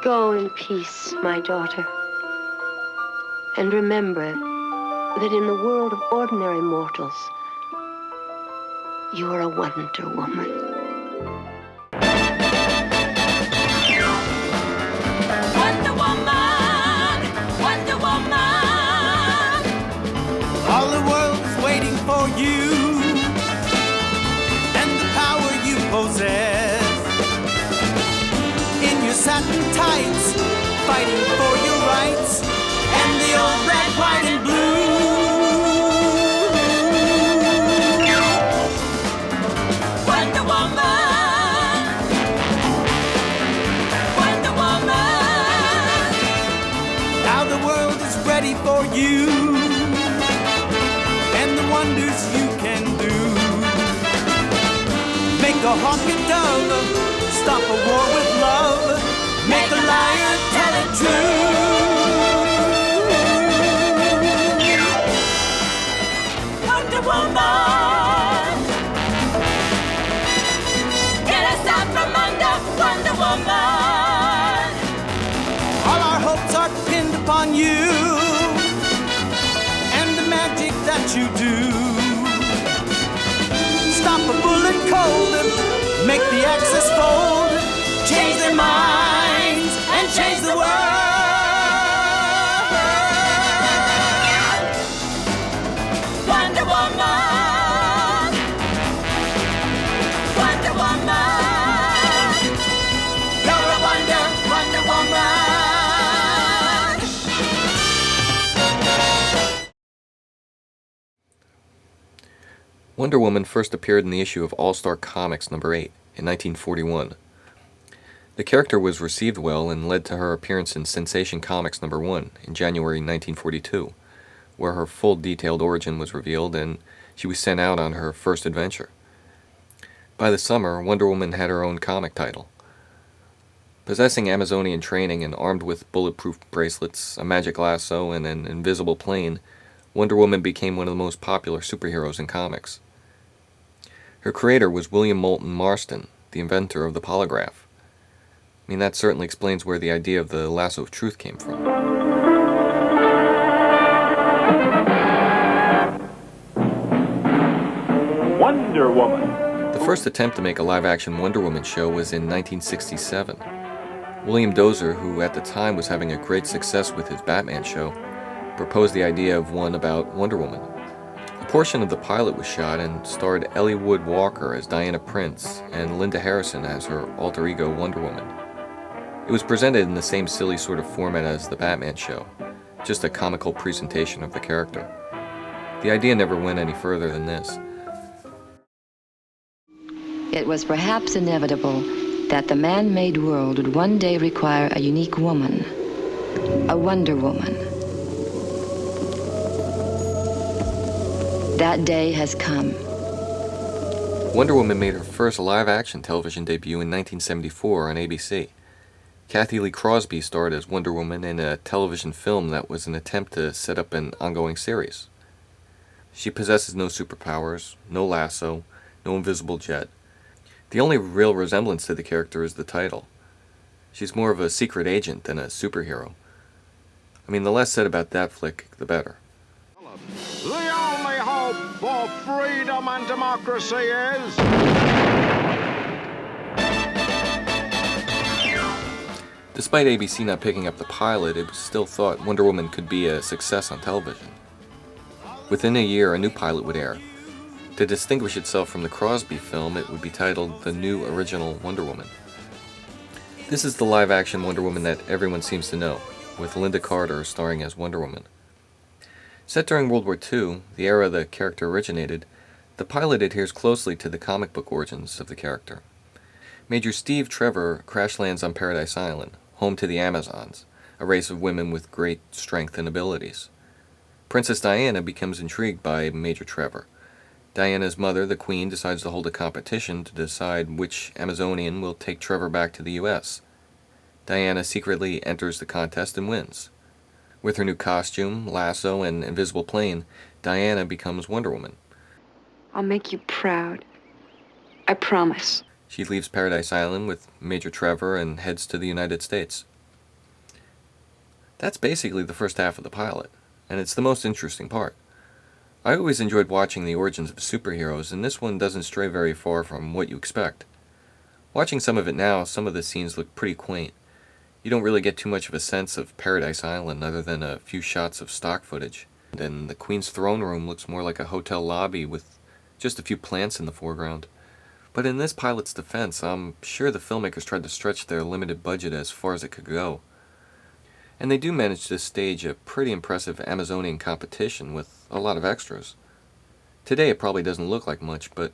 Go in peace, my daughter. And remember that in the world of ordinary mortals, you are a Wonder Woman. Wonder Woman, Wonder Woman. All the world is waiting for you and the power you possess. In your satin tights, fighting for your rights, and the old red, white, and blue. Wonder Woman, Wonder Woman. Now the world is ready for you and the wonders you can do. Make a hawking dove, stop a war with love, make a liar tell it true. Wonder Woman, get us out from under. Wonder Woman, All our hopes are pinned upon you and the magic that you do. Stop a bullet cold and make the axis fold. Change their minds and change the world. Wonder Woman, Wonder Woman. You're a Wonder Woman. Wonder Woman first appeared in the issue of All-Star Comics number 8 in 1941. The character was received well and led to her appearance in Sensation Comics number 1 in January 1942, where her full detailed origin was revealed and she was sent out on her first adventure. By the summer, Wonder Woman had her own comic title. Possessing Amazonian training and armed with bulletproof bracelets, a magic lasso, and an invisible plane, Wonder Woman became one of the most popular superheroes in comics. Her creator was William Moulton Marston, the inventor of the polygraph. I mean, that certainly explains where the idea of the lasso of truth came from. Wonder Woman. The first attempt to make a live-action Wonder Woman show was in 1967. William Dozier, who at the time was having a great success with his Batman show, proposed the idea of one about Wonder Woman. A portion of the pilot was shot and starred Ellie Wood Walker as Diana Prince and Linda Harrison as her alter ego Wonder Woman. It was presented in the same silly sort of format as the Batman show, just a comical presentation of the character. The idea never went any further than this. It was perhaps inevitable that the man-made world would one day require a unique woman, a Wonder Woman. That day has come. Wonder Woman made her first live-action television debut in 1974 on ABC. Kathy Lee Crosby starred as Wonder Woman in a television film that was an attempt to set up an ongoing series. She possesses no superpowers, no lasso, no invisible jet. The only real resemblance to the character is the title. She's more of a secret agent than a superhero. I mean, the less said about that flick, the better. The only hope for freedom and democracy is... Despite ABC not picking up the pilot, it was still thought Wonder Woman could be a success on television. Within a year, a new pilot would air. To distinguish itself from the Crosby film, it would be titled The New Original Wonder Woman. This is the live-action Wonder Woman that everyone seems to know, with Lynda Carter starring as Wonder Woman. Set during World War II, the era the character originated, the pilot adheres closely to the comic book origins of the character. Major Steve Trevor crash lands on Paradise Island, home to the Amazons, a race of women with great strength and abilities. Princess Diana becomes intrigued by Major Trevor. Diana's mother, the Queen, decides to hold a competition to decide which Amazonian will take Trevor back to the U.S. Diana secretly enters the contest and wins. With her new costume, lasso, and invisible plane, Diana becomes Wonder Woman. I'll make you proud. I promise. She leaves Paradise Island with Major Trevor and heads to the United States. That's basically the first half of the pilot, and it's the most interesting part. I always enjoyed watching the origins of superheroes, and this one doesn't stray very far from what you expect. Watching some of it now, some of the scenes look pretty quaint. You don't really get too much of a sense of Paradise Island other than a few shots of stock footage. And the Queen's throne room looks more like a hotel lobby with just a few plants in the foreground. But in this pilot's defense, I'm sure the filmmakers tried to stretch their limited budget as far as it could go. And they do manage to stage a pretty impressive Amazonian competition with a lot of extras. Today it probably doesn't look like much, but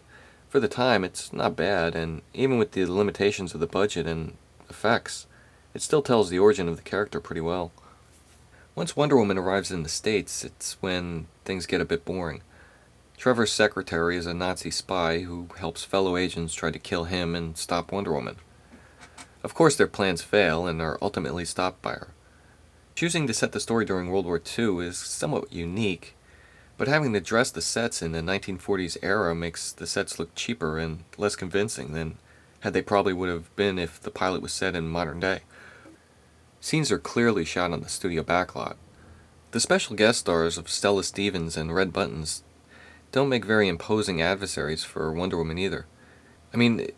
for the time it's not bad, and even with the limitations of the budget and effects, it still tells the origin of the character pretty well. Once Wonder Woman arrives in the States, it's when things get a bit boring. Trevor's secretary is a Nazi spy who helps fellow agents try to kill him and stop Wonder Woman. Of course their plans fail and are ultimately stopped by her. Choosing to set the story during World War II is somewhat unique, but having to dress the sets in the 1940s era makes the sets look cheaper and less convincing than had they probably would have been if the pilot was set in modern day. Scenes are clearly shot on the studio backlot. The special guest stars of Stella Stevens and Red Buttons don't make very imposing adversaries for Wonder Woman either. I mean,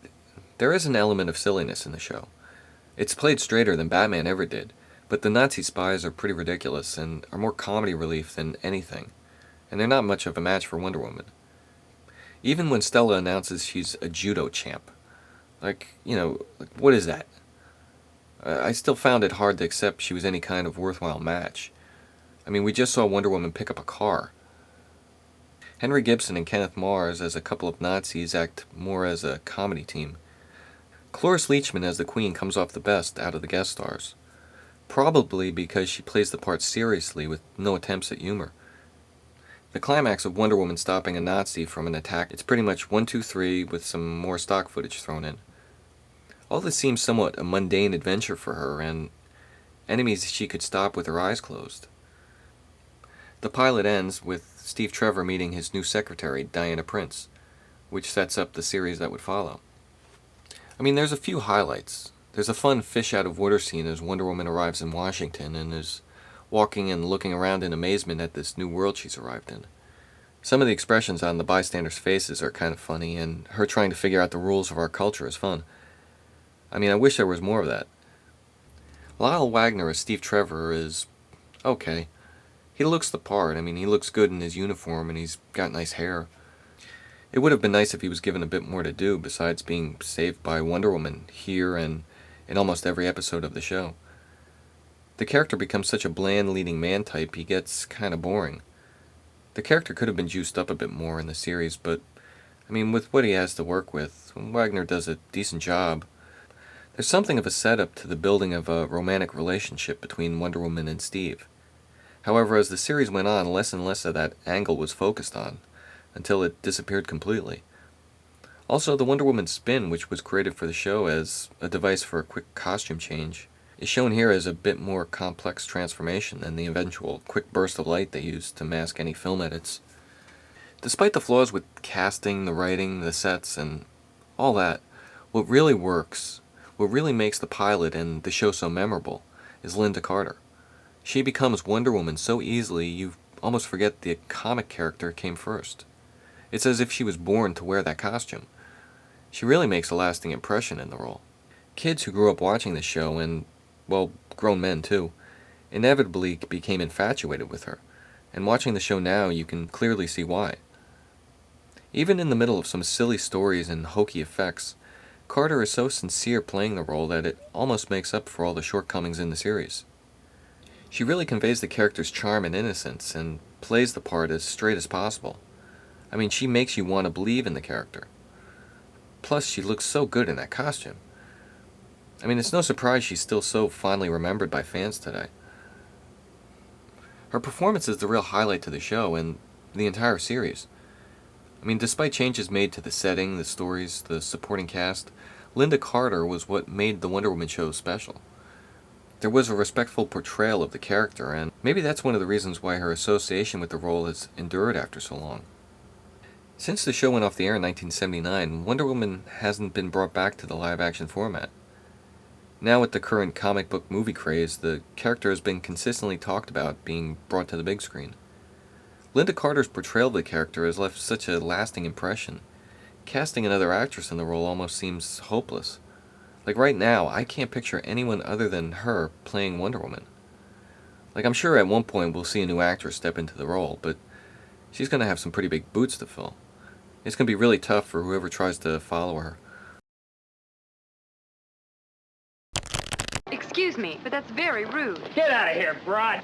there is an element of silliness in the show. It's played straighter than Batman ever did, but the Nazi spies are pretty ridiculous and are more comedy relief than anything, and they're not much of a match for Wonder Woman. Even when Stella announces she's a judo champ, what is that? I still found it hard to accept she was any kind of worthwhile match. I mean, we just saw Wonder Woman pick up a car. Henry Gibson and Kenneth Mars as a couple of Nazis act more as a comedy team. Cloris Leachman as the Queen comes off the best out of the guest stars, probably because she plays the part seriously with no attempts at humor. The climax of Wonder Woman stopping a Nazi from an attack, it's pretty much 1, 2, 3 with some more stock footage thrown in. All this seems somewhat a mundane adventure for her, and enemies she could stop with her eyes closed. The pilot ends with Steve Trevor meeting his new secretary, Diana Prince, which sets up the series that would follow. I mean, there's a few highlights. There's a fun fish-out-of-water scene as Wonder Woman arrives in Washington and is walking and looking around in amazement at this new world she's arrived in. Some of the expressions on the bystanders' faces are kind of funny, and her trying to figure out the rules of our culture is fun. I mean, I wish there was more of that. Lyle Wagner as Steve Trevor is okay. He looks the part. I mean, he looks good in his uniform and he's got nice hair. It would have been nice if he was given a bit more to do besides being saved by Wonder Woman here and in almost every episode of the show. The character becomes such a bland leading man type, he gets kind of boring. The character could have been juiced up a bit more in the series, but, I mean, with what he has to work with, Wagner does a decent job. There's something of a setup to the building of a romantic relationship between Wonder Woman and Steve. However, as the series went on, less and less of that angle was focused on, until it disappeared completely. Also, the Wonder Woman spin, which was created for the show as a device for a quick costume change, is shown here as a bit more complex transformation than the eventual quick burst of light they used to mask any film edits. Despite the flaws with casting, the writing, the sets, and all that, what really works, what really makes the pilot and the show so memorable, is Lynda Carter. She becomes Wonder Woman so easily you almost forget the comic character came first. It's as if she was born to wear that costume. She really makes a lasting impression in the role. Kids who grew up watching the show, and, well, grown men too, inevitably became infatuated with her, and watching the show now you can clearly see why. Even in the middle of some silly stories and hokey effects, Carter is so sincere playing the role that it almost makes up for all the shortcomings in the series. She really conveys the character's charm and innocence, and plays the part as straight as possible. I mean, she makes you want to believe in the character. Plus, she looks so good in that costume. I mean, it's no surprise she's still so fondly remembered by fans today. Her performance is the real highlight to the show and the entire series. I mean, despite changes made to the setting, the stories, the supporting cast, Lynda Carter was what made the Wonder Woman show special. There was a respectful portrayal of the character, and maybe that's one of the reasons why her association with the role has endured after so long. Since the show went off the air in 1979, Wonder Woman hasn't been brought back to the live-action format. Now with the current comic book movie craze, the character has been consistently talked about being brought to the big screen. Lynda Carter's portrayal of the character has left such a lasting impression. Casting another actress in the role almost seems hopeless. Like right now, I can't picture anyone other than her playing Wonder Woman. Like I'm sure at one point we'll see a new actress step into the role, but she's going to have some pretty big boots to fill. It's going to be really tough for whoever tries to follow her. Excuse me, but that's very rude. Get out of here, broad.